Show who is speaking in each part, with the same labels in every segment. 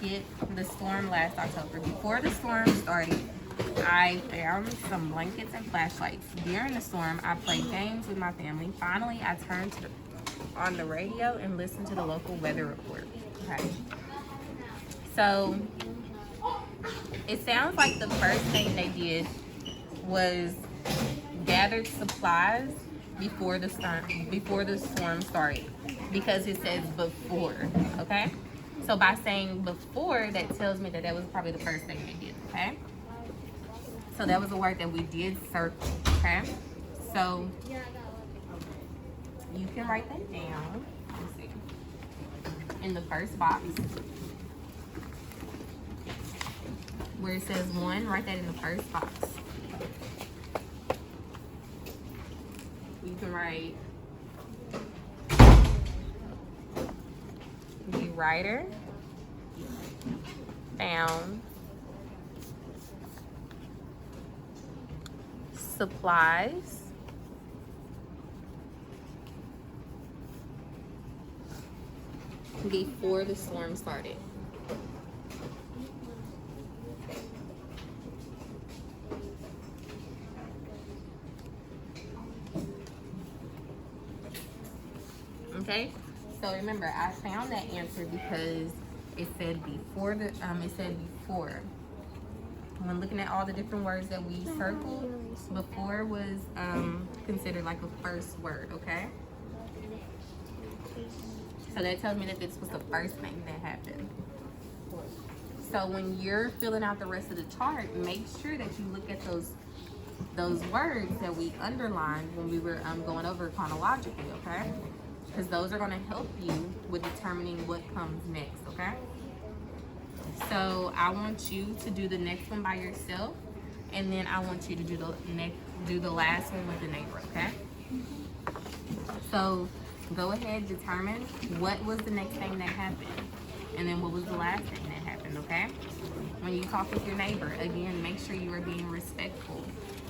Speaker 1: hit the storm last October. Before the storm started, I found some blankets and flashlights. During the storm, I played games with my family. Finally, I turned on the radio and listened to the local weather report. Okay. So it sounds like the first thing they did was gathered supplies before the storm started, because it says before. Okay, so by saying before, that tells me that that was probably the first thing they did. Okay, so that was a word that we did circle. Okay, so you can write that down. Let's see, in the first box where it says 1, write that in the first box. You can write the writer found supplies before the storm started. Okay, so remember, I found that answer because it said before before. When looking at all the different words that we circled, before was considered like a first word. Okay, so that tells me that this was the first thing that happened. So when you're filling out the rest of the chart, make sure that you look at those words that we underlined when we were going over chronologically. Okay, because those are going to help you with determining what comes next. Okay, so I want you to do the next one by yourself, and then I want you to do the last one with the neighbor. Okay, so go ahead, determine what was the next thing that happened, and then what was the last thing that happened. Okay, when you talk with your neighbor, again, make sure you are being respectful.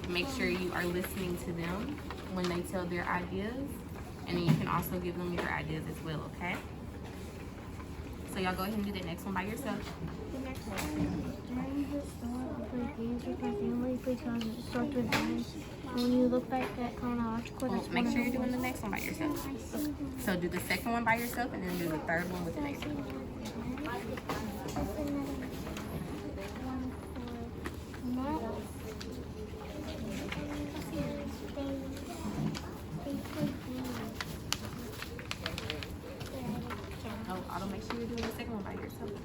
Speaker 1: Make sure you are listening to them when they tell their ideas, and then you can also give them your ideas as well. Okay, so y'all go ahead and do the next one by yourself.
Speaker 2: The next one. During the storm, I played games with my family because it starts with games. When you look back at chronological,
Speaker 1: Well, make sure you're doing the next one by yourself. So do the second one by yourself, and then do the third one with the neighbor. Oh, I'll make sure you're doing the second one by yourself, okay?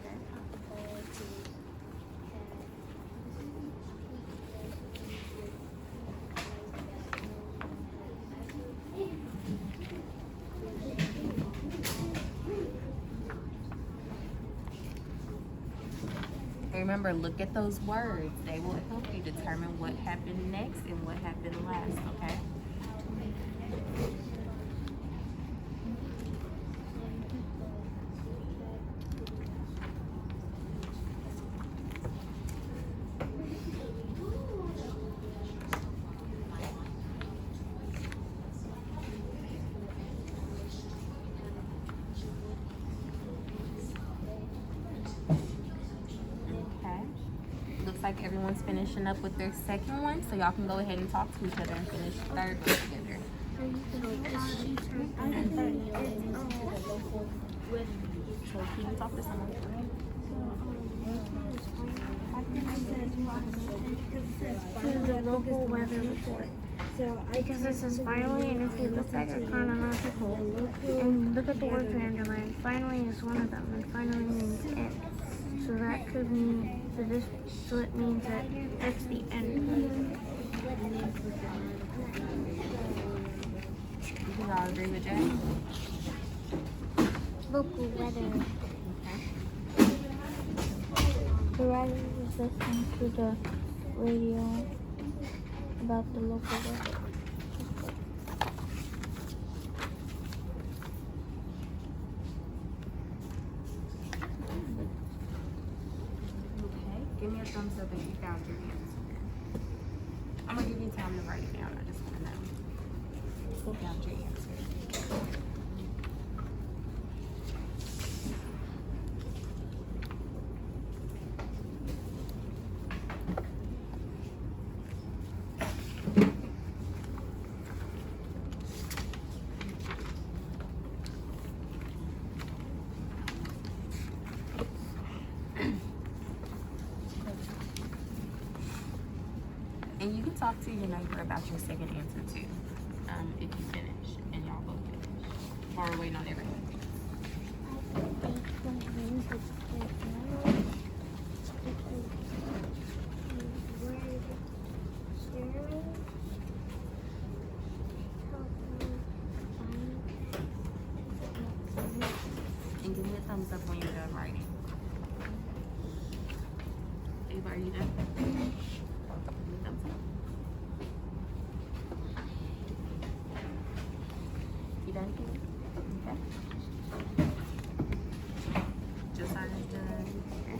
Speaker 1: Remember, look at those words. They will help you determine what happened next and what happened last, okay? Like everyone's finishing up with their second one, so y'all can go ahead and talk to each other and finish the third one together. So can you talk to someone?
Speaker 2: To the local weather report. Because it says finally, and if you look back at chronological and look at the word for underline, finally is one of them, and finally means end. So that could mean, so it means that that's the end.
Speaker 1: Do y'all agree with Jack?
Speaker 2: Local weather.
Speaker 1: Okay.
Speaker 2: The writer was listening to the radio about the local weather.
Speaker 1: Give me a thumbs up if you found your answer. I'm going to give you time to write it down. I just want to know who found your answer. And you can talk to your neighbor about your second answer too, if you finish and y'all both finish. While we're waiting on everything. And give me a thumbs up when you're done writing. Ava, are you done? Give me a thumbs up. You done? Okay. Josiah's done. Okay.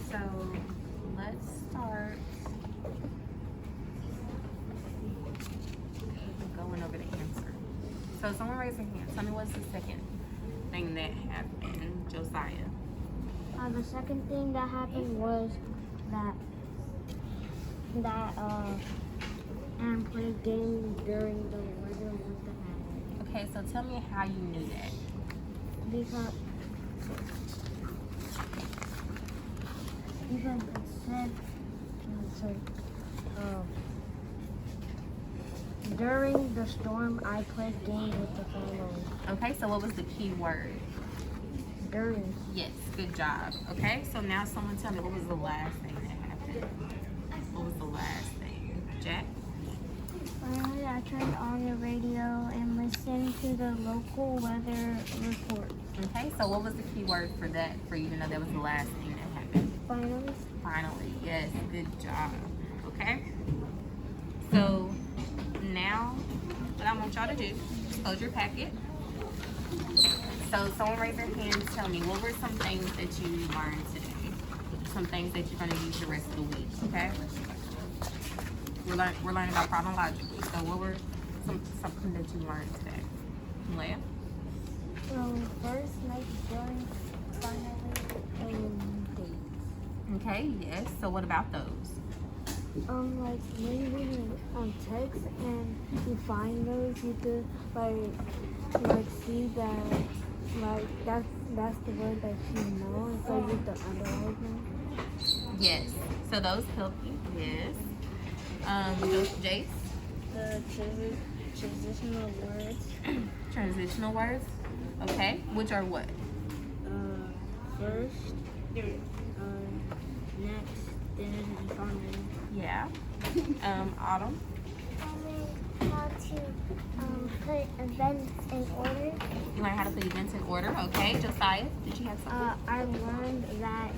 Speaker 1: So let's start going over the answer. So someone raise their hand. Tell me what's the second thing that happened, Josiah.
Speaker 2: The second thing that happened was that Aaron played games during the weather with the hat.
Speaker 1: Okay, so tell me how you knew that.
Speaker 2: Because it said during the storm I played games with the family.
Speaker 1: Okay, so what was the key word?
Speaker 2: During.
Speaker 1: Yes, good job. Okay, so now someone tell me what was the last thing that happened? What was the last thing? Jack?
Speaker 2: Finally, I turned on the radio and listened to the local weather report.
Speaker 1: Okay, so what was the key word for that, for you to know that was the last thing that happened?
Speaker 2: Finally.
Speaker 1: Finally, yes, good job. Okay, so now what I want y'all to do is close your packet. So someone raise their hand and tell me what were some things that you learned today? Some things that you're going to use the rest of the week, okay? We're learning about problem logically. So what were something that you learned today? Leia?
Speaker 2: So first, like during finally dates.
Speaker 1: Okay, yes. So what about those?
Speaker 2: Like when you text and you find those, you could like see that that's the word that you know, and so you have to underline them.
Speaker 1: Yes. So those help you. Yes. Those Jace?
Speaker 2: The transitional words.
Speaker 1: Transitional words. Okay. Which are what?
Speaker 2: First, next, then, and finally.
Speaker 1: Yeah. Autumn.
Speaker 2: How to put events in order.
Speaker 1: You learn how to put events in order. Okay. Josiah, did you have something?
Speaker 2: I learned that